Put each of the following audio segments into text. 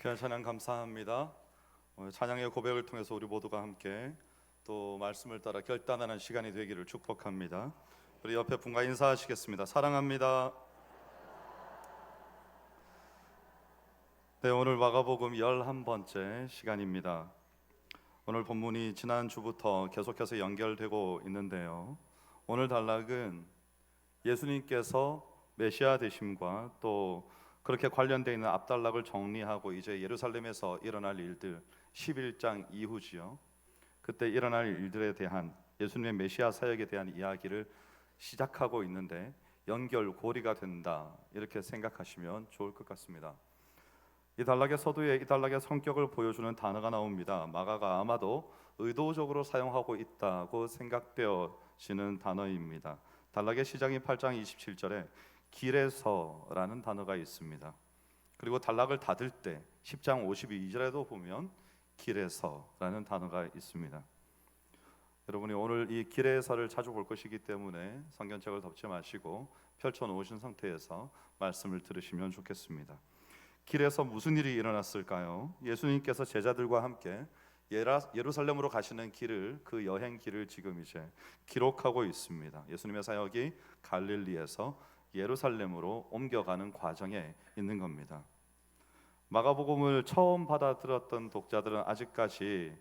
귀한 찬양 감사합니다. 오늘 찬양의 고백을 통해서 우리 모두가 함께 또 말씀을 따라 결단하는 시간이 되기를 축복합니다. 우리 옆에 분과 인사하시겠습니다. 사랑합니다. 네, 오늘 마가복음 11번째 시간입니다. 오늘 본문이 지난주부터 계속해서 연결되고 있는데요, 오늘 단락은 예수님께서 메시아 되심과 또 그렇게 관련되어 있는 앞단락을 정리하고 이제 예루살렘에서 일어날 일들 11장 이후지요. 그때 일어날 일들에 대한 예수님의 메시아 사역에 대한 이야기를 시작하고 있는데 연결고리가 된다, 이렇게 생각하시면 좋을 것 같습니다. 이 단락의 서두에 이 단락의 성격을 보여주는 단어가 나옵니다. 마가가 아마도 의도적으로 사용하고 있다고 생각되어지는 단어입니다. 단락의 시작이 8장 27절에 길에서라는 단어가 있습니다. 그리고 단락을 닫을 때 10장 52절에도 보면 길에서라는 단어가 있습니다. 여러분이 오늘 이 길에서를 자주 볼 것이기 때문에 성경책을 덮지 마시고 펼쳐 놓으신 상태에서 말씀을 들으시면 좋겠습니다. 길에서 무슨 일이 일어났을까요? 예수님께서 제자들과 함께 예루살렘으로 가시는 길을, 그 여행 길을 지금 이제 기록하고 있습니다. 예수님의 사역이 갈릴리에서 예루살렘으로 옮겨가는 과정에 있는 겁니다. 마가복음을 처음 받아들였던 독자들은 아직까지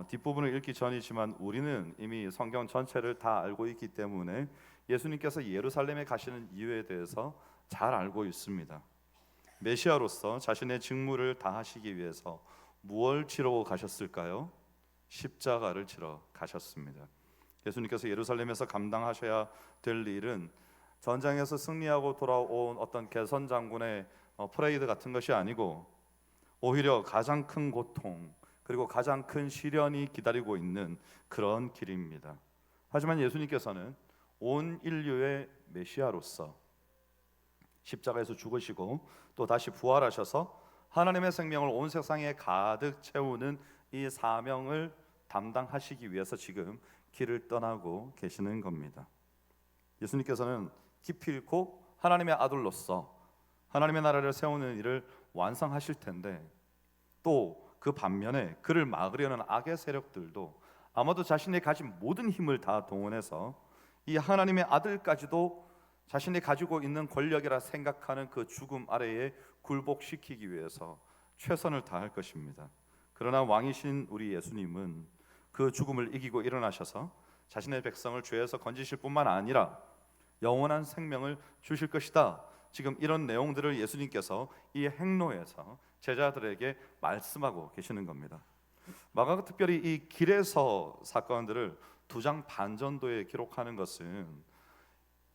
뒷부분을 읽기 전이지만 우리는 이미 성경 전체를 다 알고 있기 때문에 예수님께서 예루살렘에 가시는 이유에 대해서 잘 알고 있습니다. 메시아로서 자신의 직무를 다하시기 위해서 무엇을 치러 가셨을까요? 십자가를 치러 가셨습니다. 예수님께서 예루살렘에서 감당하셔야 될 일은 전장에서 승리하고 돌아온 어떤 개선 장군의 퍼레이드 같은 것이 아니고 오히려 가장 큰 고통 그리고 가장 큰 시련이 기다리고 있는 그런 길입니다. 하지만 예수님께서는 온 인류의 메시아로서 십자가에서 죽으시고 또 다시 부활하셔서 하나님의 생명을 온 세상에 가득 채우는 이 사명을 담당하시기 위해서 지금 길을 떠나고 계시는 겁니다. 예수님께서는 기필코 하나님의 아들로서 하나님의 나라를 세우는 일을 완성하실 텐데 또 그 반면에 그를 막으려는 악의 세력들도 아마도 자신이 가진 모든 힘을 다 동원해서 이 하나님의 아들까지도 자신이 가지고 있는 권력이라 생각하는 그 죽음 아래에 굴복시키기 위해서 최선을 다할 것입니다. 그러나 왕이신 우리 예수님은 그 죽음을 이기고 일어나셔서 자신의 백성을 죄에서 건지실 뿐만 아니라 영원한 생명을 주실 것이다. 지금 이런 내용들을 예수님께서 이 행로에서 제자들에게 말씀하고 계시는 겁니다. 마가가 특별히 이 길에서 사건들을 2장 반 정도에 기록하는 것은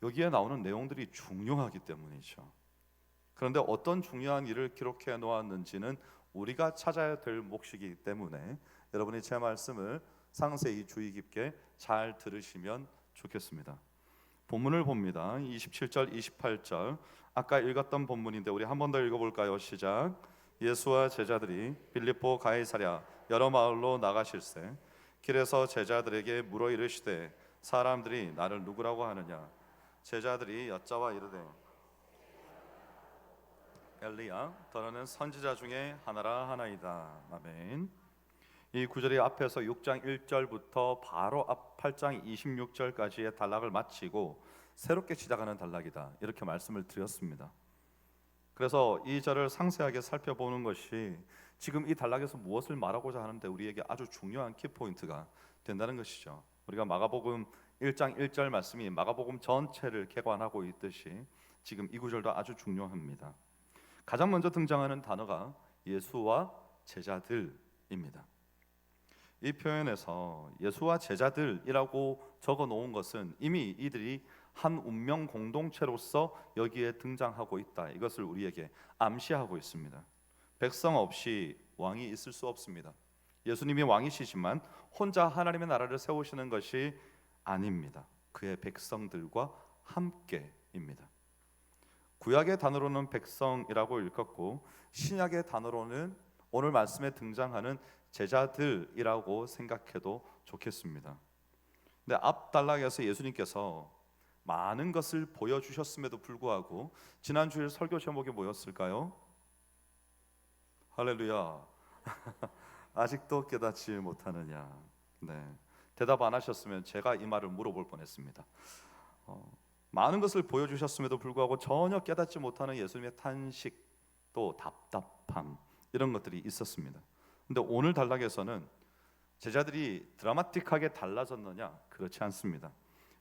여기에 나오는 내용들이 중요하기 때문이죠. 그런데 어떤 중요한 일을 기록해 놓았는지는 우리가 찾아야 될 몫이기 때문에 여러분이 제 말씀을 상세히 주의 깊게 잘 들으시면 좋겠습니다. 본문을 봅니다. 27절, 28절 아까 읽었던 본문인데 우리 한 번 더 읽어볼까요? 시작. 예수와 제자들이 빌립보 가이사랴 여러 마을로 나가실새 길에서 제자들에게 물어 이르시되 사람들이 나를 누구라고 하느냐? 제자들이 여짜와 이르되 엘리야 더러는 선지자 중에 하나라 하나이다. 아멘. 이 구절이 앞에서 6장 1절부터 바로 앞 8장 26절까지의 단락을 마치고 새롭게 시작하는 단락이다, 이렇게 말씀을 드렸습니다. 그래서 이 절을 상세하게 살펴보는 것이 지금 이 단락에서 무엇을 말하고자 하는데 우리에게 아주 중요한 키포인트가 된다는 것이죠. 우리가 마가복음 1장 1절 말씀이 마가복음 전체를 개관하고 있듯이 지금 이 구절도 아주 중요합니다. 가장 먼저 등장하는 단어가 예수와 제자들입니다. 이 표현에서 예수와 제자들이라고 적어 놓은 것은 이미 이들이 한 운명 공동체로서 여기에 등장하고 있다, 이것을 우리에게 암시하고 있습니다. 백성 없이 왕이 있을 수 없습니다. 예수님이 왕이시지만 혼자 하나님의 나라를 세우시는 것이 아닙니다. 그의 백성들과 함께입니다. 구약의 단어로는 백성이라고 읽었고 신약의 단어로는 오늘 말씀에 등장하는 제자들이라고 생각해도 좋겠습니다. 근데 앞 단락에서 예수님께서 많은 것을 보여주셨음에도 불구하고 지난주일 설교 제목이 뭐였을까요? 할렐루야. 아직도 깨닫지 못하느냐? 네. 대답 안 하셨으면 제가 이 말을 물어볼 뻔했습니다. 많은 것을 보여주셨음에도 불구하고 전혀 깨닫지 못하는 예수님의 탄식, 또 답답함, 이런 것들이 있었습니다. 근데 오늘 단락에서는 제자들이 드라마틱하게 달라졌느냐? 그렇지 않습니다.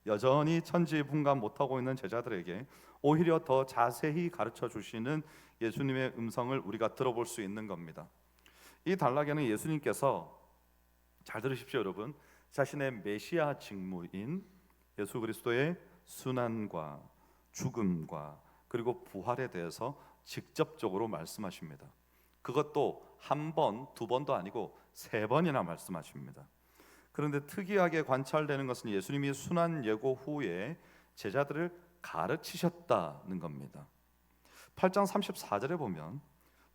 여전히 천지분간 못하고 있는 제자들에게 오히려 더 자세히 가르쳐 주시는 예수님의 음성을 우리가 들어볼 수 있는 겁니다. 이 단락에는 예수님께서, 잘 들으십시오 여러분, 자신의 메시아 직무인 예수 그리스도의 순환과 죽음과 그리고 부활에 대해서 직접적으로 말씀하십니다. 그것도 한 번, 두 번도 아니고 세 번이나 말씀하십니다. 그런데 특이하게 관찰되는 것은 예수님이 순환 예고 후에 제자들을 가르치셨다는 겁니다. 8장 34절에 보면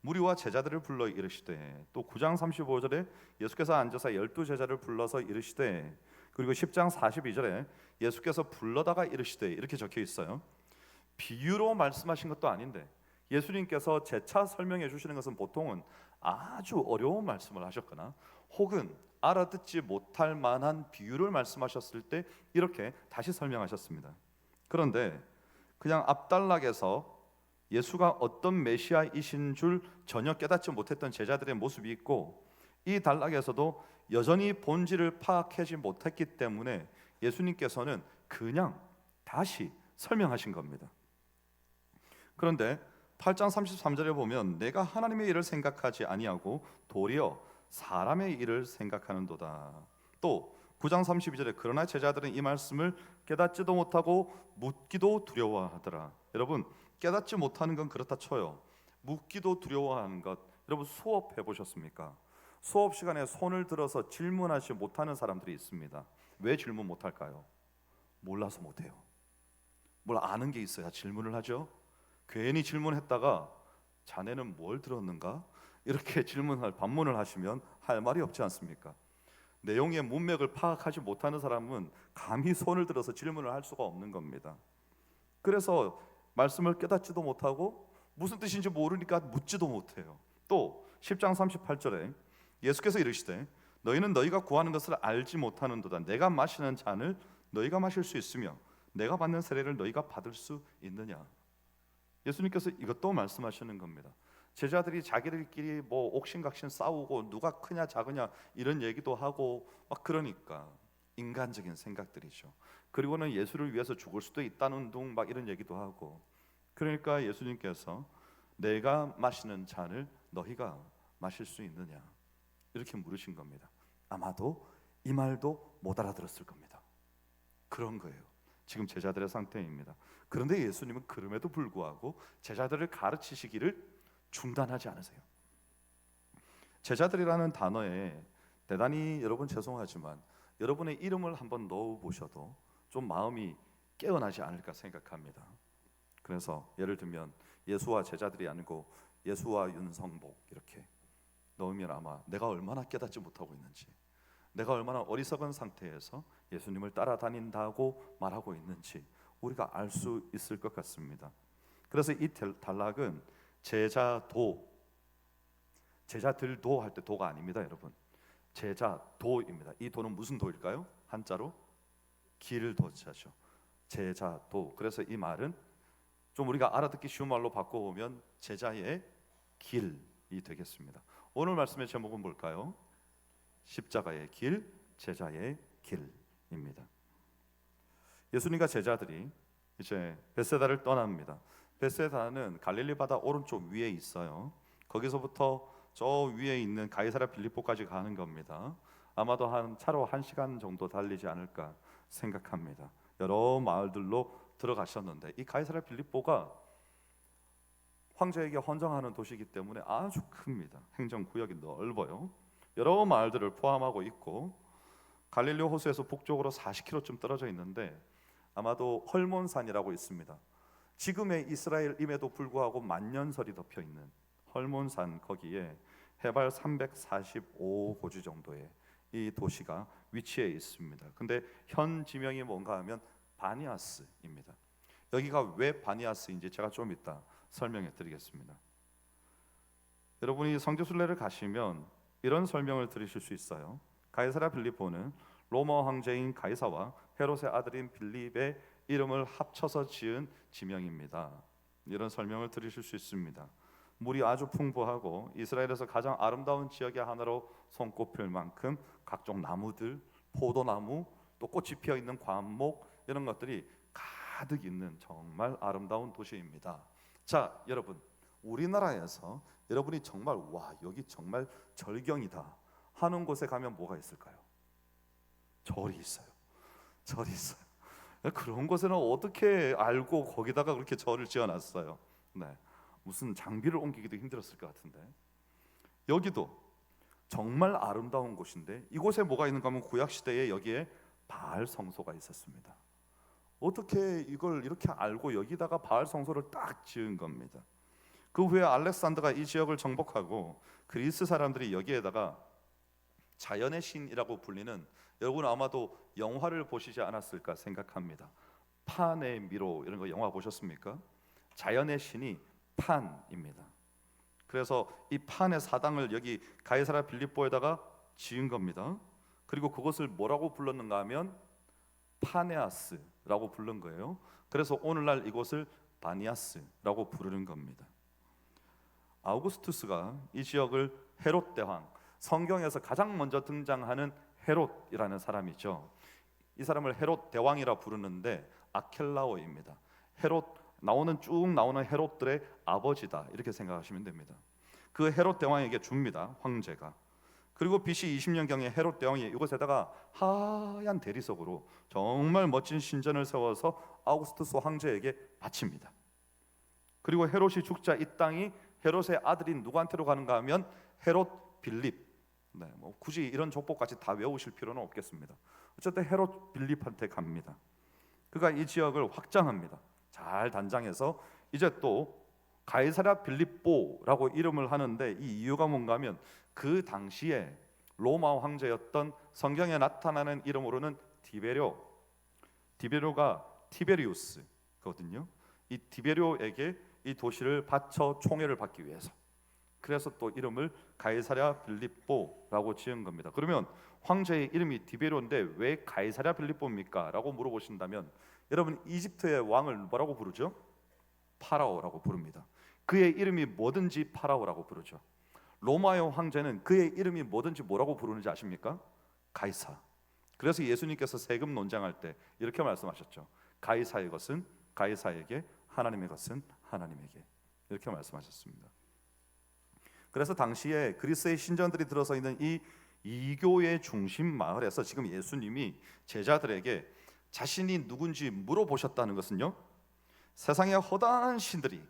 무리와 제자들을 불러 이르시되, 또 9장 35절에 예수께서 앉아서 12제자를 불러서 이르시되, 그리고 10장 42절에 예수께서 불러다가 이르시되, 이렇게 적혀 있어요. 비유로 말씀하신 것도 아닌데 예수님께서 재차 설명해 주시는 것은 보통은 아주 어려운 말씀을 하셨거나 혹은 알아듣지 못할 만한 비유를 말씀하셨을 때 이렇게 다시 설명하셨습니다. 그런데 그냥 앞단락에서 예수가 어떤 메시아이신 줄 전혀 깨닫지 못했던 제자들의 모습이 있고, 이 단락에서도 여전히 본질을 파악하지 못했기 때문에 예수님께서는 그냥 다시 설명하신 겁니다. 그런데 8장 33절에 보면 내가 하나님의 일을 생각하지 아니하고 도리어 사람의 일을 생각하는도다. 또 9장 32절에 그러나 제자들은 이 말씀을 깨닫지도 못하고 묻기도 두려워하더라. 여러분, 깨닫지 못하는 건 그렇다 쳐요. 묻기도 두려워하는 것, 여러분 수업 해보셨습니까? 수업 시간에 손을 들어서 질문하지 못하는 사람들이 있습니다. 왜 질문 못할까요? 몰라서 못해요. 뭘 아는 게 있어야 질문을 하죠. 괜히 질문했다가 자네는 뭘 들었는가? 이렇게 반문을 하시면 할 말이 없지 않습니까? 내용의 문맥을 파악하지 못하는 사람은 감히 손을 들어서 질문을 할 수가 없는 겁니다. 그래서 말씀을 깨닫지도 못하고 무슨 뜻인지 모르니까 묻지도 못해요. 또 10장 38절에 예수께서 이르시되 너희는 너희가 구하는 것을 알지 못하는도다. 내가 마시는 잔을 너희가 마실 수 있으며 내가 받는 세례를 너희가 받을 수 있느냐? 예수님께서 이것도 말씀하시는 겁니다. 제자들이 자기들끼리 뭐 옥신각신 싸우고 누가 크냐 작으냐 이런 얘기도 하고 막 그러니까 인간적인 생각들이죠. 그리고는 예수를 위해서 죽을 수도 있다는 둥 막 이런 얘기도 하고, 그러니까 예수님께서 내가 마시는 잔을 너희가 마실 수 있느냐 이렇게 물으신 겁니다. 아마도 이 말도 못 알아들었을 겁니다. 그런 거예요. 지금 제자들의 상태입니다. 그런데 예수님은 그럼에도 불구하고 제자들을 가르치시기를 중단하지 않으세요. 제자들이라는 단어에 대단히 여러분 죄송하지만 여러분의 이름을 한번 넣어보셔도 좀 마음이 깨어나지 않을까 생각합니다. 그래서 예를 들면 예수와 제자들이 아니고 예수와 윤성복 이렇게 넣으면 아마 내가 얼마나 깨닫지 못하고 있는지, 내가 얼마나 어리석은 상태에서 예수님을 따라다닌다고 말하고 있는지 우리가 알 수 있을 것 같습니다. 그래서 이 단락은 제자들도 할 때 도가 아닙니다, 여러분. 제자도입니다. 이 도는 무슨 도일까요? 한자로 길도자죠. 제자도. 그래서 이 말은 좀 우리가 알아듣기 쉬운 말로 바꿔보면 제자의 길이 되겠습니다. 오늘 말씀의 제목은 뭘까요? 십자가의 길, 제자의 길입니다. 예수님과 제자들이 이제 벳세다를 떠납니다. 벳세다는 갈릴리 바다 오른쪽 위에 있어요. 거기서부터 저 위에 있는 가이사랴 빌립보까지 가는 겁니다. 아마도 차로 1시간 정도 달리지 않을까 생각합니다. 여러 마을들로 들어가셨는데 이 가이사랴 빌립보가 황제에게 헌정하는 도시이기 때문에 아주 큽니다. 행정구역이 넓어요. 여러 마을들을 포함하고 있고 갈릴리 호수에서 북쪽으로 40km쯤 떨어져 있는데 아마도 헐몬산이라고 있습니다. 지금의 이스라엘임에도 불구하고 만년설이 덮여 있는 헐몬산, 거기에 해발 345고지 정도의 이 도시가 위치해 있습니다. 근데 현 지명이 뭔가 하면 바니아스입니다. 여기가 왜 바니아스인지 제가 좀 이따 설명해 드리겠습니다. 여러분이 성지순례를 가시면 이런 설명을 들으실 수 있어요. 가이사랴 빌립보는 로마 황제인 가이사와 헤롯의 아들인 빌립의 이름을 합쳐서 지은 지명입니다. 이런 설명을 들으실 수 있습니다. 물이 아주 풍부하고 이스라엘에서 가장 아름다운 지역의 하나로 손꼽힐 만큼 각종 나무들, 포도나무, 또 꽃이 피어 있는 관목 이런 것들이 가득 있는 정말 아름다운 도시입니다. 자, 여러분, 우리나라에서 여러분이 정말 와, 여기 정말 절경이다 하는 곳에 가면 뭐가 있을까요? 절이 있어요. 절이 있어요. 그런 곳에는 어떻게 알고 거기다가 그렇게 절을 지어놨어요? 네, 무슨 장비를 옮기기도 힘들었을 것 같은데 여기도 정말 아름다운 곳인데 이곳에 뭐가 있는가 하면 구약 시대에 여기에 바알 성소가 있었습니다. 어떻게 이걸 이렇게 알고 여기다가 바알 성소를 딱 지은 겁니다. 그 후에 알렉산더가 이 지역을 정복하고 그리스 사람들이 여기에다가 자연의 신이라고 불리는, 여러분 아마도 영화를 보시지 않았을까 생각합니다. 판의 미로 이런 거 영화 보셨습니까? 자연의 신이 판입니다. 그래서 이 판의 사당을 여기 가이사랴 빌립보에다가 지은 겁니다. 그리고 그것을 뭐라고 불렀는가 하면 파네아스라고 부른 거예요. 그래서 오늘날 이곳을 바니아스라고 부르는 겁니다. 아우구스투스가 이 지역을 헤롯 대왕, 성경에서 가장 먼저 등장하는 헤롯이라는 사람이죠. 이 사람을 헤롯 대왕이라 부르는데 아켈라오입니다. 헤롯 쭉 나오는 헤롯들의 아버지다 이렇게 생각하시면 됩니다. 그 헤롯 대왕에게 줍니다, 황제가. 그리고 BC 20년경에 헤롯 대왕이 이곳에다가 하얀 대리석으로 정말 멋진 신전을 세워서 아우구스투스 황제에게 바칩니다. 그리고 헤롯이 죽자 이 땅이 헤롯의 아들인 누구한테로 가는가 하면 헤롯 빌립. 네, 뭐 굳이 이런 족보까지 다 외우실 필요는 없겠습니다. 어쨌든 헤롯 빌립한테 갑니다. 그가 이 지역을 확장합니다. 잘 단장해서 이제 또 가이사랴 빌립보라고 이름을 하는데 이 이유가 뭔가 하면 그 당시에 로마 황제였던 성경에 나타나는 이름으로는 디베료가 티베리우스거든요. 이 디베료에게 이 도시를 바쳐 총애를 받기 위해서, 그래서 또 이름을 가이사랴 빌립보라고 지은 겁니다. 그러면 황제의 이름이 디베료인데 왜 가이사랴 빌립보입니까? 라고 물어보신다면 여러분 이집트의 왕을 뭐라고 부르죠? 파라오라고 부릅니다. 그의 이름이 뭐든지 파라오라고 부르죠. 로마의 황제는 그의 이름이 뭐든지 뭐라고 부르는지 아십니까? 가이사. 그래서 예수님께서 세금 논쟁할 때 이렇게 말씀하셨죠. 가이사의 것은 가이사에게, 하나님의 것은 하나님에게, 이렇게 말씀하셨습니다. 그래서 당시에 그리스의 신전들이 들어서 있는 이 이교의 중심 마을에서 지금 예수님이 제자들에게 자신이 누군지 물어보셨다는 것은요, 세상의 허다한 신들이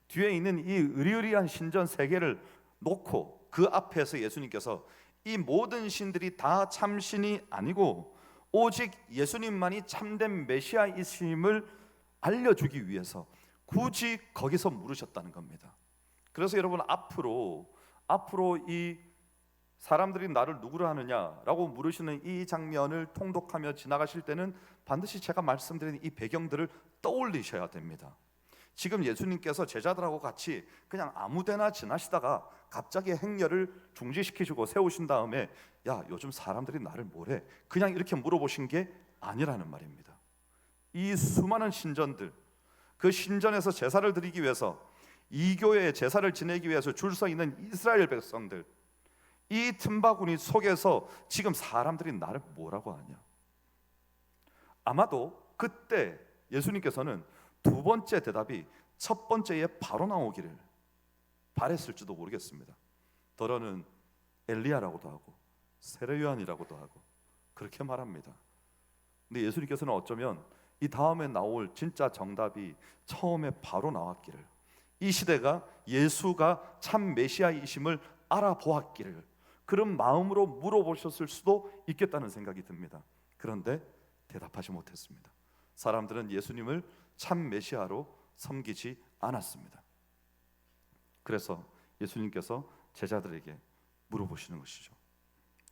뒤에 있는 이 으리으리한 신전 세 개를 놓고 그 앞에서 예수님께서 이 모든 신들이 다 참신이 아니고 오직 예수님만이 참된 메시아이심을 알려주기 위해서 굳이 거기서 물으셨다는 겁니다. 그래서 여러분 앞으로 이 사람들이 나를 누구로 하느냐라고 물으시는 이 장면을 통독하며 지나가실 때는 반드시 제가 말씀드린 이 배경들을 떠올리셔야 됩니다. 지금 예수님께서 제자들하고 같이 그냥 아무데나 지나시다가 갑자기 행렬을 중지시키시고 세우신 다음에 야, 요즘 사람들이 나를 뭐래? 그냥 이렇게 물어보신 게 아니라는 말입니다. 이 수많은 신전들, 그 신전에서 제사를 드리기 위해서, 이교회의 제사를 지내기 위해서 줄 서 있는 이스라엘 백성들, 이 틈바구니 속에서 지금 사람들이 나를 뭐라고 하냐? 아마도 그때 예수님께서는 두 번째 대답이 첫 번째에 바로 나오기를 바랬을지도 모르겠습니다. 더러는 엘리야라고도 하고 세례요한이라고도 하고 그렇게 말합니다. 근데 예수님께서는 어쩌면 이 다음에 나올 진짜 정답이 처음에 바로 나왔기를, 이 시대가 예수가 참 메시아이심을 알아보았기를 그런 마음으로 물어보셨을 수도 있겠다는 생각이 듭니다. 그런데 대답하지 못했습니다. 사람들은 예수님을 참 메시아로 섬기지 않았습니다. 그래서 예수님께서 제자들에게 물어보시는 것이죠.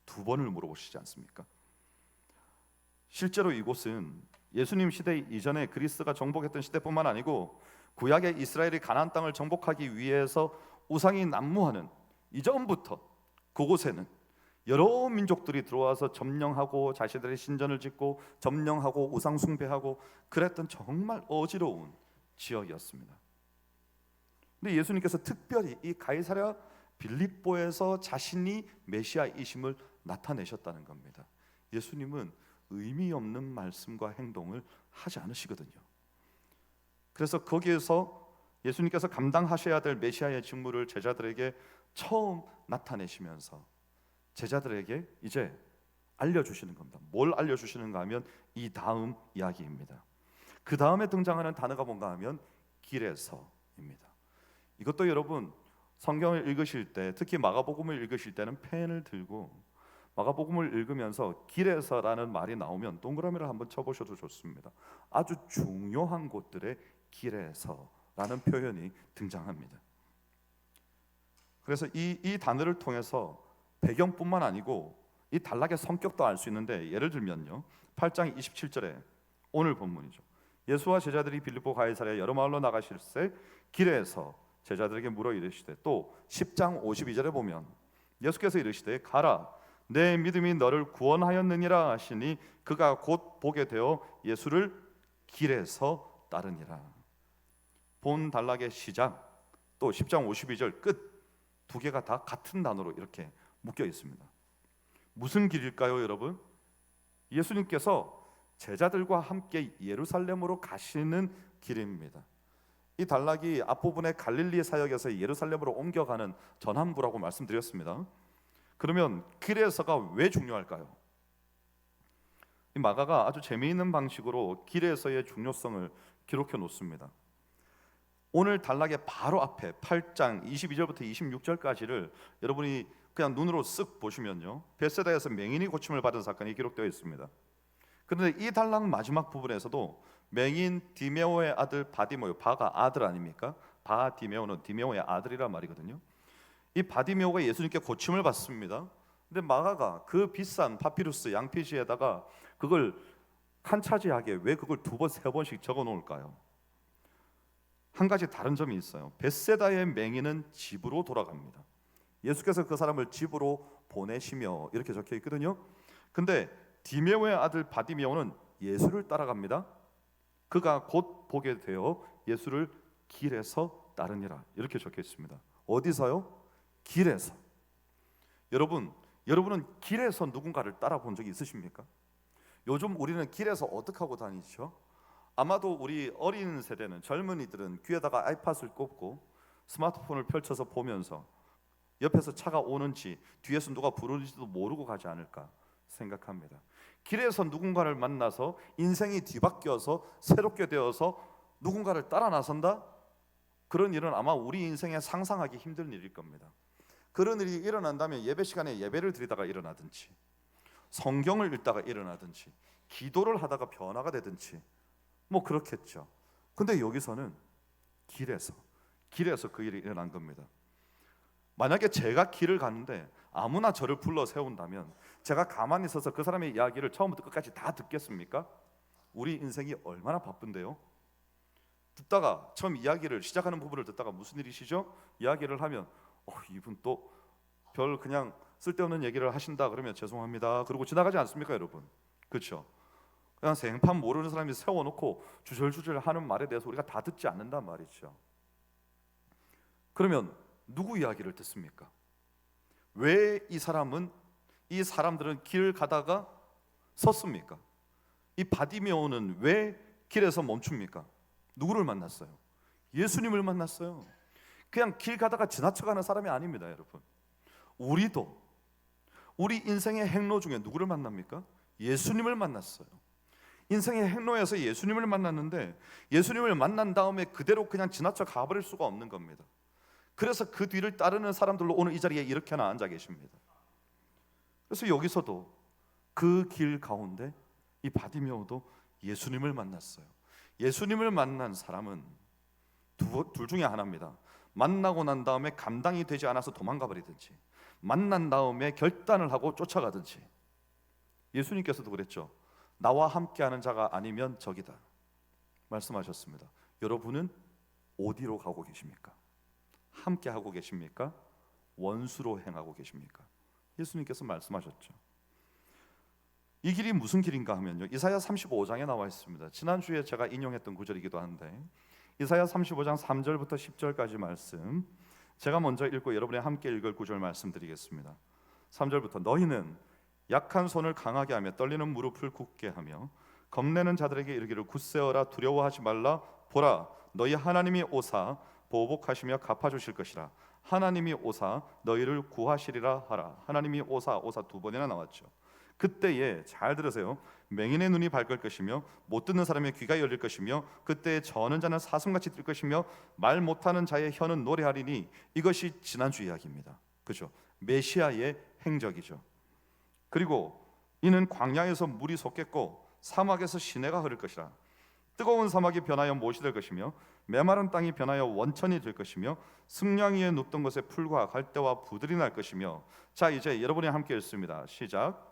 두 번을 물어보시지 않습니까? 실제로 이곳은 예수님 시대 이전에 그리스가 정복했던 시대뿐만 아니고 구약의 이스라엘이 가나안 땅을 정복하기 위해서 우상이 난무하는 이전부터 그곳에는 여러 민족들이 들어와서 점령하고 자신들의 신전을 짓고 점령하고 우상 숭배하고 그랬던 정말 어지러운 지역이었습니다. 근데 예수님께서 특별히 이 가이사랴 빌립보에서 자신이 메시아이심을 나타내셨다는 겁니다. 예수님은 의미 없는 말씀과 행동을 하지 않으시거든요. 그래서 거기에서 예수님께서 감당하셔야 될 메시아의 직무를 제자들에게 처음 나타내시면서 제자들에게 이제 알려주시는 겁니다. 뭘 알려주시는가 하면 이 다음 이야기입니다. 그 다음에 등장하는 단어가 뭔가 하면 길에서입니다. 이것도 여러분 성경을 읽으실 때, 특히 마가복음을 읽으실 때는 펜을 들고 마가복음을 읽으면서 길에서라는 말이 나오면 동그라미를 한번 쳐보셔도 좋습니다. 아주 중요한 곳들의 길에서라는 표현이 등장합니다. 그래서 이 단어를 통해서 배경뿐만 아니고 이 단락의 성격도 알 수 있는데, 예를 들면요 8장 27절에 오늘 본문이죠. 예수와 제자들이 빌립보 가이사랴 여러 마을로 나가실새 길에서 제자들에게 물어 이르시되, 또 10장 52절에 보면 예수께서 이르시되 가라 내 믿음이 너를 구원하였느니라 하시니 그가 곧 보게 되어 예수를 길에서 따르니라. 본 단락의 시작 또 10장 52절 끝 두 개가 다 같은 단어로 이렇게 묶여 있습니다. 무슨 길일까요, 여러분? 예수님께서 제자들과 함께 예루살렘으로 가시는 길입니다. 이 단락이 앞부분에 갈릴리 사역에서 예루살렘으로 옮겨가는 전환부라고 말씀드렸습니다. 그러면 길에서가 왜 중요할까요? 이 마가가 아주 재미있는 방식으로 길에서의 중요성을 기록해 놓습니다. 오늘 단락의 바로 앞에 8장 22절부터 26절까지를 여러분이 그냥 눈으로 쓱 보시면요 벳세다에서 맹인이 고침을 받은 사건이 기록되어 있습니다. 그런데 이 단락 마지막 부분에서도 맹인 디메오의 아들 바디메오, 바가 아들 아닙니까? 바디메오는 디메오의 아들이란 말이거든요. 이 바디메오가 예수님께 고침을 받습니다. 근데 마가가 그 비싼 파피루스 양피지에다가 그걸 칸차지하게 왜 그걸 두 번, 세 번씩 적어 놓을까요? 한 가지 다른 점이 있어요. 벳세다의 맹인은 집으로 돌아갑니다. 예수께서 그 사람을 집으로 보내시며 이렇게 적혀 있거든요. 근데 디메오의 아들 바디메오는 예수를 따라갑니다. 그가 곧 보게 되어 예수를 길에서 따르니라 이렇게 적혀 있습니다. 어디서요? 길에서. 여러분은 길에서 누군가를 따라본 적이 있으십니까? 요즘 우리는 길에서 어떻게 하고 다니죠? 아마도 우리 어린 세대는, 젊은이들은 귀에다가 아이팟을 꽂고 스마트폰을 펼쳐서 보면서 옆에서 차가 오는지 뒤에서 누가 부르는지도 모르고 가지 않을까 생각합니다. 길에서 누군가를 만나서 인생이 뒤바뀌어서 새롭게 되어서 누군가를 따라 나선다? 그런 일은 아마 우리 인생에 상상하기 힘든 일일 겁니다. 그런 일이 일어난다면 예배 시간에 예배를 드리다가 일어나든지, 성경을 읽다가 일어나든지, 기도를 하다가 변화가 되든지 뭐 그렇겠죠. 근데 여기서는 길에서 그 일이 일어난 겁니다. 만약에 제가 길을 가는데 아무나 저를 불러 세운다면 제가 가만히 있어서 그 사람의 이야기를 처음부터 끝까지 다 듣겠습니까? 우리 인생이 얼마나 바쁜데요. 듣다가 처음 이야기를 시작하는 부분을 듣다가 무슨 일이시죠? 이야기를 하면 이분 또 별 그냥 쓸데없는 얘기를 하신다 그러면 죄송합니다 그러고 지나가지 않습니까, 여러분? 그렇죠? 그냥 생판 모르는 사람이 세워놓고 주절주절 하는 말에 대해서 우리가 다 듣지 않는단 말이죠. 그러면 누구 이야기를 듣습니까? 왜 이 사람들은 길을 가다가 섰습니까? 이 바디메오는 왜 길에서 멈춥니까? 누구를 만났어요? 예수님을 만났어요. 그냥 길 가다가 지나쳐가는 사람이 아닙니다, 여러분. 우리도 우리 인생의 행로 중에 누구를 만납니까? 예수님을 만났어요. 인생의 행로에서 예수님을 만났는데 예수님을 만난 다음에 그대로 그냥 지나쳐 가버릴 수가 없는 겁니다. 그래서 그 뒤를 따르는 사람들로 오늘 이 자리에 이렇게나 앉아 계십니다. 그래서 여기서도 그 길 가운데 이 바디메오도 예수님을 만났어요. 예수님을 만난 사람은 둘 중에 하나입니다. 만나고 난 다음에 감당이 되지 않아서 도망가 버리든지, 만난 다음에 결단을 하고 쫓아가든지. 예수님께서도 그랬죠. 나와 함께하는 자가 아니면 적이다 말씀하셨습니다. 여러분은 어디로 가고 계십니까? 함께 하고 계십니까? 원수로 행하고 계십니까? 예수님께서 말씀하셨죠. 이 길이 무슨 길인가 하면요, 이사야 35장에 나와 있습니다. 지난주에 제가 인용했던 구절이기도 한데, 이사야 35장 3절부터 10절까지 말씀, 제가 먼저 읽고 여러분이 함께 읽을 구절 말씀드리겠습니다. 3절부터 너희는 약한 손을 강하게 하며 떨리는 무릎을 굳게 하며 겁내는 자들에게 이르기를 굳세어라 두려워하지 말라. 보라, 너희 하나님이 오사 보복하시며 갚아주실 것이라. 하나님이 오사 너희를 구하시리라 하라. 하나님이 오사 두 번이나 나왔죠. 그때에 잘 들으세요. 맹인의 눈이 밝을 것이며 못 듣는 사람의 귀가 열릴 것이며 그때에 저는 자는 사슴같이 뛸 것이며 말 못하는 자의 혀는 노래하리니. 이것이 지난주 이야기입니다. 그죠? 메시아의 행적이죠. 그리고 이는 광야에서 물이 솟겠고 사막에서 시내가 흐를 것이라. 뜨거운 사막이 변하여 못이 될 것이며 메마른 땅이 변하여 원천이 될 것이며 승냥이 위에 눕던 것에 풀과 갈대와 부들이 날 것이며. 자, 이제 여러분이 함께 읽습니다. 시작.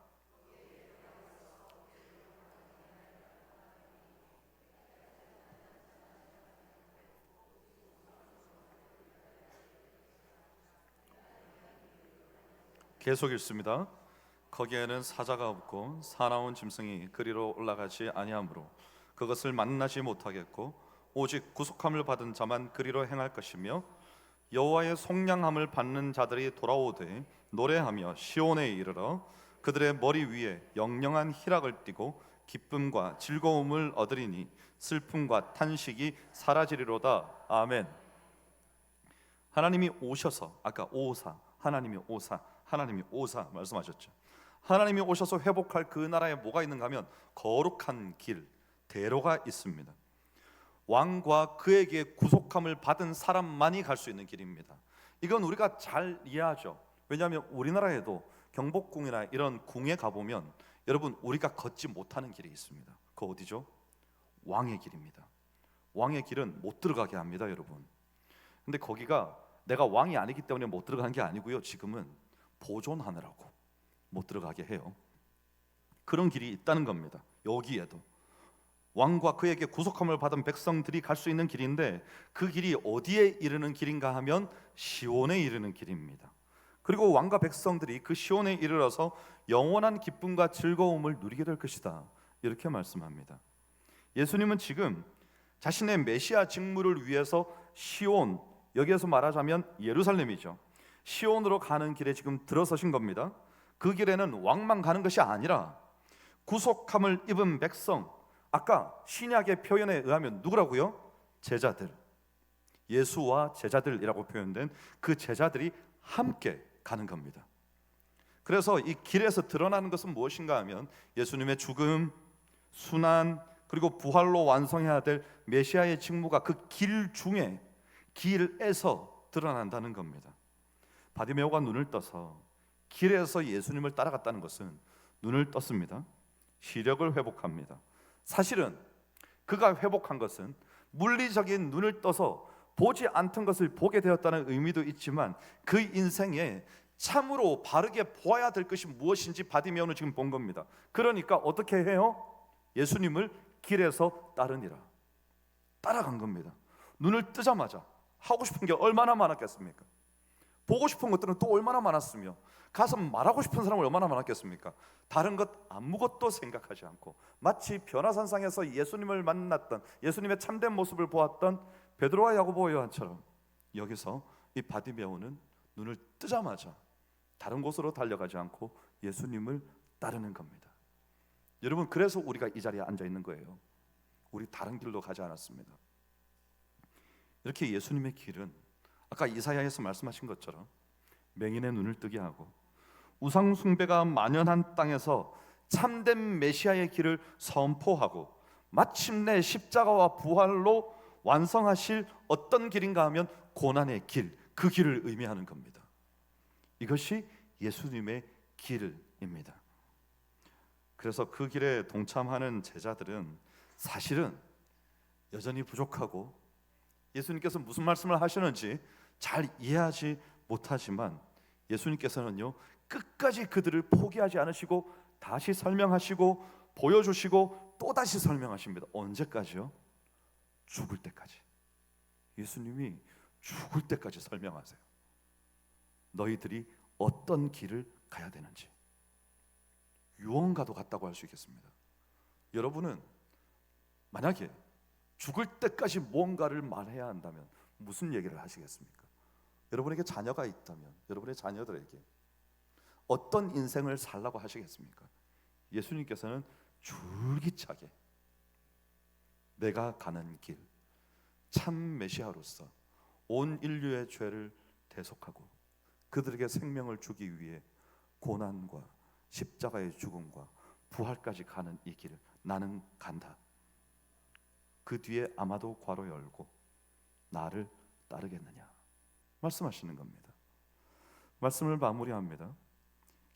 계속 읽습니다. 거기에는 사자가 없고 사나운 짐승이 그리로 올라가지 아니하므로 그것을 만나지 못하겠고 오직 구속함을 받은 자만 그리로 행할 것이며 여호와의 속량함을 받는 자들이 돌아오되 노래하며 시온에 이르러 그들의 머리 위에 영영한 희락을 띠고 기쁨과 즐거움을 얻으리니 슬픔과 탄식이 사라지리로다. 아멘. 하나님이 오셔서, 아까 오사, 하나님이 오사 말씀하셨죠. 하나님이 오셔서 회복할 그 나라에 뭐가 있는가 하면 거룩한 길, 대로가 있습니다. 왕과 그에게 구속함을 받은 사람만이 갈 수 있는 길입니다. 이건 우리가 잘 이해하죠. 왜냐하면 우리나라에도 경복궁이나 이런 궁에 가보면 여러분 우리가 걷지 못하는 길이 있습니다. 그 어디죠? 왕의 길입니다. 왕의 길은 못 들어가게 합니다, 여러분. 근데 거기가 내가 왕이 아니기 때문에 못 들어가는 게 아니고요, 지금은 보존하느라고 못 들어가게 해요. 그런 길이 있다는 겁니다. 여기에도 왕과 그에게 구속함을 받은 백성들이 갈 수 있는 길인데 그 길이 어디에 이르는 길인가 하면 시온에 이르는 길입니다. 그리고 왕과 백성들이 그 시온에 이르러서 영원한 기쁨과 즐거움을 누리게 될 것이다, 이렇게 말씀합니다. 예수님은 지금 자신의 메시아 직무를 위해서 시온, 여기에서 말하자면 예루살렘이죠, 시온으로 가는 길에 지금 들어서신 겁니다. 그 길에는 왕만 가는 것이 아니라 구속함을 입은 백성, 아까 신약의 표현에 의하면 누구라고요? 제자들, 예수와 제자들이라고 표현된 그 제자들이 함께 가는 겁니다. 그래서 이 길에서 드러나는 것은 무엇인가 하면 예수님의 죽음, 순환, 그리고 부활로 완성해야 될 메시아의 직무가 그 길 중에, 길에서 드러난다는 겁니다. 바디메오가 눈을 떠서 길에서 예수님을 따라갔다는 것은 눈을 떴습니다. 시력을 회복합니다. 사실은 그가 회복한 것은 물리적인 눈을 떠서 보지 않던 것을 보게 되었다는 의미도 있지만 그 인생에 참으로 바르게 보아야 될 것이 무엇인지 바디메오는 지금 본 겁니다. 그러니까 어떻게 해요? 예수님을 길에서 따르니라, 따라간 겁니다. 눈을 뜨자마자 하고 싶은 게 얼마나 많았겠습니까? 보고 싶은 것들은 또 얼마나 많았으며 가서 말하고 싶은 사람은 얼마나 많았겠습니까? 다른 것 아무것도 생각하지 않고 마치 변화산상에서 예수님을 만났던, 예수님의 참된 모습을 보았던 베드로와 야고보, 요한처럼 여기서 이 바디메오는 눈을 뜨자마자 다른 곳으로 달려가지 않고 예수님을 따르는 겁니다. 여러분, 그래서 우리가 이 자리에 앉아 있는 거예요. 우리 다른 길로 가지 않았습니다. 이렇게 예수님의 길은 아까 이사야에서 말씀하신 것처럼 맹인의 눈을 뜨게 하고 우상 숭배가 만연한 땅에서 참된 메시아의 길을 선포하고 마침내 십자가와 부활로 완성하실 어떤 길인가 하면 고난의 길, 그 길을 의미하는 겁니다. 이것이 예수님의 길입니다. 그래서 그 길에 동참하는 제자들은 사실은 여전히 부족하고 예수님께서 무슨 말씀을 하시는지 잘 이해하지 못하지만 예수님께서는요, 끝까지 그들을 포기하지 않으시고 다시 설명하시고 보여주시고 또 다시 설명하십니다. 언제까지요? 죽을 때까지. 예수님이 죽을 때까지 설명하세요. 너희들이 어떤 길을 가야 되는지. 유언과도 같다고 할 수 있겠습니다. 여러분은 만약에 죽을 때까지 무언가를 말해야 한다면 무슨 얘기를 하시겠습니까? 여러분에게 자녀가 있다면 여러분의 자녀들에게 어떤 인생을 살라고 하시겠습니까? 예수님께서는 줄기차게 내가 가는 길, 참 메시아로서 온 인류의 죄를 대속하고 그들에게 생명을 주기 위해 고난과 십자가의 죽음과 부활까지 가는 이 길을 나는 간다. 그 뒤에 아마도 괄호 열고 나를 따르겠느냐 말씀하시는 겁니다. 말씀을 마무리합니다.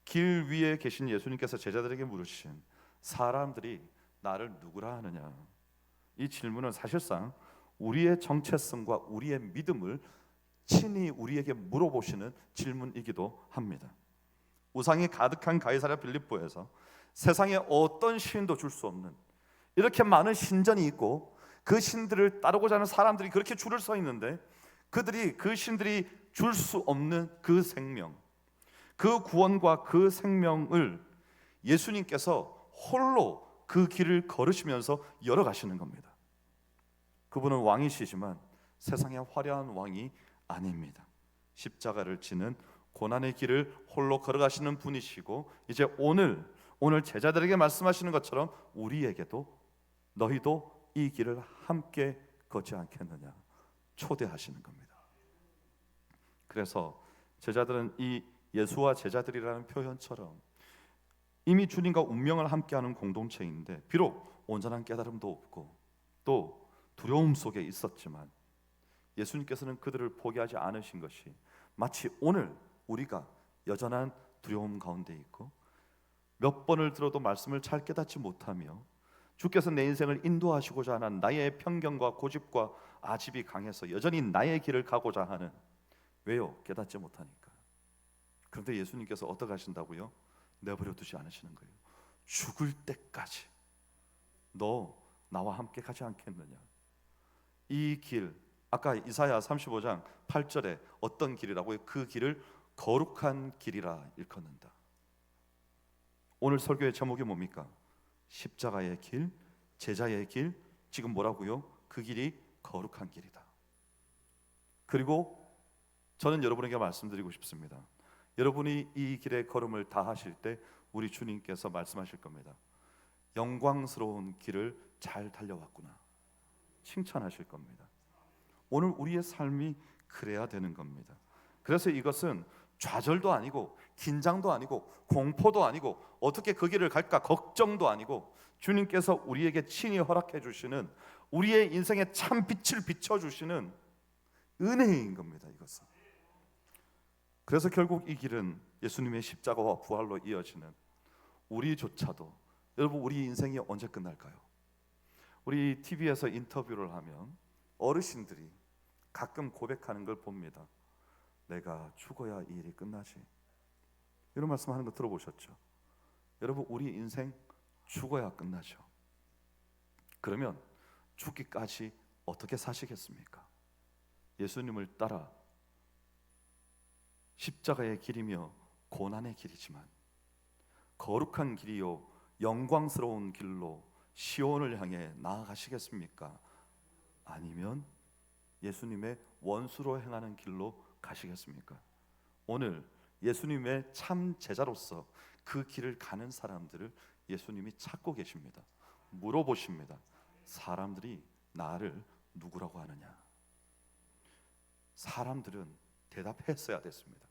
길 위에 계신 예수님께서 제자들에게 물으신 사람들이 나를 누구라 하느냐, 이 질문은 사실상 우리의 정체성과 우리의 믿음을 친히 우리에게 물어보시는 질문이기도 합니다. 우상이 가득한 가이사랴 빌립보에서 세상에 어떤 신도 줄 수 없는 이렇게 많은 신전이 있고 그 신들을 따르고자 하는 사람들이 그렇게 줄을 서 있는데 그들이 그 신들이 줄 수 없는 그 생명, 그 구원과 그 생명을 예수님께서 홀로 그 길을 걸으시면서 열어가시는 겁니다. 그분은 왕이시지만 세상의 화려한 왕이 아닙니다. 십자가를 지는 고난의 길을 홀로 걸어가시는 분이시고 이제 오늘 제자들에게 말씀하시는 것처럼 우리에게도 너희도 이 길을 함께 걷지 않겠느냐 초대하시는 겁니다. 그래서 제자들은 이 예수와 제자들이라는 표현처럼 이미 주님과 운명을 함께하는 공동체인데 비록 온전한 깨달음도 없고 또 두려움 속에 있었지만 예수님께서는 그들을 포기하지 않으신 것이 마치 오늘 우리가 여전한 두려움 가운데 있고 몇 번을 들어도 말씀을 잘 깨닫지 못하며 주께서 내 인생을 인도하시고자 하는 나의 편견과 고집과 아집이 강해서 여전히 나의 길을 가고자 하는, 왜요? 깨닫지 못하니까. 그런데 예수님께서 어떻게 하신다고요? 내버려 두지 않으시는 거예요. 죽을 때까지 너 나와 함께 가지 않겠느냐. 이 길, 아까 이사야 35장 8절에 어떤 길이라고요? 그 길을 거룩한 길이라 일컫는다. 오늘 설교의 제목이 뭡니까? 십자가의 길, 제자의 길. 지금 뭐라고요? 그 길이 거룩한 길이다. 그리고 저는 여러분에게 말씀드리고 싶습니다. 여러분이 이 길의 걸음을 다 하실 때 우리 주님께서 말씀하실 겁니다. 영광스러운 길을 잘 달려왔구나. 칭찬하실 겁니다. 오늘 우리의 삶이 그래야 되는 겁니다. 그래서 이것은 좌절도 아니고 긴장도 아니고 공포도 아니고 어떻게 그 길을 갈까 걱정도 아니고 주님께서 우리에게 친히 허락해 주시는 우리의 인생에 참 빛을 비춰주시는 은혜인 겁니다. 이것은. 그래서 결국 이 길은 예수님의 십자가와 부활로 이어지는 우리조차도, 여러분 우리 인생이 언제 끝날까요? 우리 TV에서 인터뷰를 하면 어르신들이 가끔 고백하는 걸 봅니다. 내가 죽어야 이 일이 끝나지. 이런 말씀하는 거 들어보셨죠? 여러분 우리 인생 죽어야 끝나죠. 그러면 죽기까지 어떻게 사시겠습니까? 예수님을 따라 십자가의 길이며 고난의 길이지만 거룩한 길이요 영광스러운 길로 시온을 향해 나아가시겠습니까? 아니면 예수님의 원수로 행하는 길로 가시겠습니까? 오늘 예수님의 참 제자로서 그 길을 가는 사람들을 예수님이 찾고 계십니다. 물어보십니다. 사람들이 나를 누구라고 하느냐? 사람들은 대답했어야 됐습니다.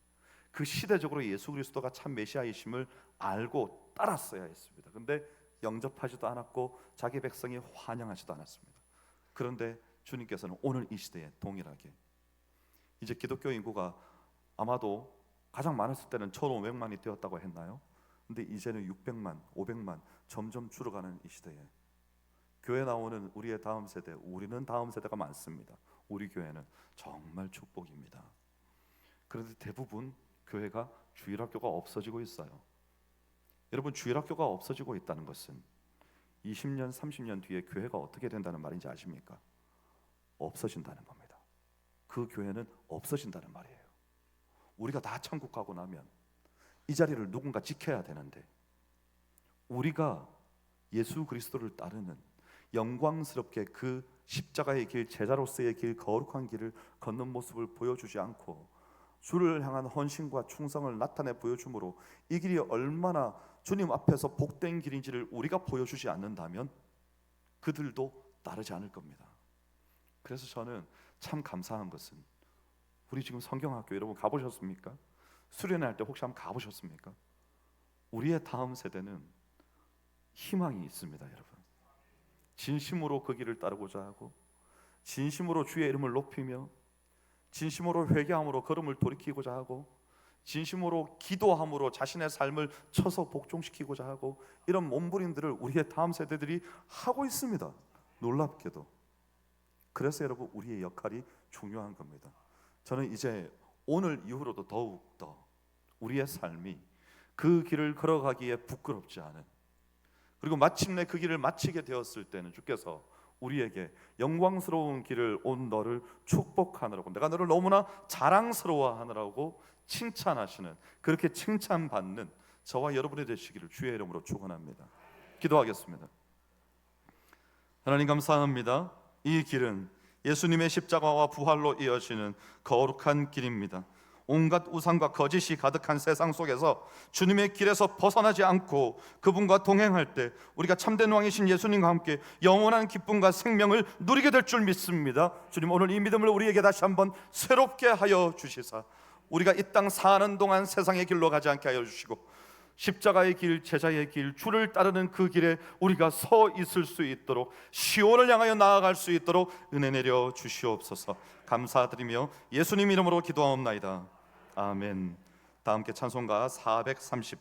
그 시대적으로 예수 그리스도가 참 메시아이심을 알고 따랐어야 했습니다. 그런데 영접하지도 않았고 자기 백성이 환영하지도 않았습니다. 그런데 주님께서는 오늘 이 시대에 동일하게 이제 기독교 인구가 아마도 가장 많았을 때는 1,500만이 되었다고 했나요? 근데 이제는 600만, 500만 점점 줄어가는 이 시대에 교회 나오는 우리의 다음 세대, 우리는 다음 세대가 많습니다. 우리 교회는 정말 축복입니다. 그런데 대부분 교회가 주일학교가 없어지고 있어요. 여러분 주일학교가 없어지고 있다는 것은 20년, 30년 뒤에 교회가 어떻게 된다는 말인지 아십니까? 없어진다는 겁니다. 그 교회는 없어진다는 말이에요. 우리가 다 천국 가고 나면 이 자리를 누군가 지켜야 되는데, 우리가 예수 그리스도를 따르는 영광스럽게 그 십자가의 길, 제자로서의 길, 거룩한 길을 걷는 모습을 보여주지 않고 주를 향한 헌신과 충성을 나타내 보여줌으로 이 길이 얼마나 주님 앞에서 복된 길인지를 우리가 보여주지 않는다면 그들도 따르지 않을 겁니다. 그래서 저는 참 감사한 것은, 우리 지금 성경학교 여러분 가보셨습니까? 수련할 때 혹시 한번 가보셨습니까? 우리의 다음 세대는 희망이 있습니다, 여러분. 진심으로 그 길을 따르고자 하고, 진심으로 주의 이름을 높이며, 진심으로 회개함으로 걸음을 돌이키고자 하고, 진심으로 기도함으로 자신의 삶을 쳐서 복종시키고자 하고, 이런 몸부림들을 우리의 다음 세대들이 하고 있습니다. 놀랍게도. 그래서 여러분, 우리의 역할이 중요한 겁니다. 저는 이제 오늘 이후로도 더욱더 우리의 삶이 그 길을 걸어가기에 부끄럽지 않은, 그리고 마침내 그 길을 마치게 되었을 때는 주께서 우리에게 영광스러운 길을 온 너를 축복하느라고, 내가 너를 너무나 자랑스러워하느라고 칭찬하시는, 그렇게 칭찬받는 저와 여러분이 되시기를 주의 이름으로 축원합니다. 기도하겠습니다. 하나님 감사합니다. 이 길은 예수님의 십자가와 부활로 이어지는 거룩한 길입니다. 온갖 우상과 거짓이 가득한 세상 속에서 주님의 길에서 벗어나지 않고 그분과 동행할 때 우리가 참된 왕이신 예수님과 함께 영원한 기쁨과 생명을 누리게 될 줄 믿습니다. 주님, 오늘 이 믿음을 우리에게 다시 한번 새롭게 하여 주시사 우리가 이 땅 사는 동안 세상의 길로 가지 않게 하여 주시고, 십자가의 길, 제자의 길, 주를 따르는 그 길에 우리가 서 있을 수 있도록, 시온을 향하여 나아갈 수 있도록 은혜 내려 주시옵소서. 감사드리며 예수님 이름으로 기도하옵나이다. 아멘. 다 함께 찬송가 430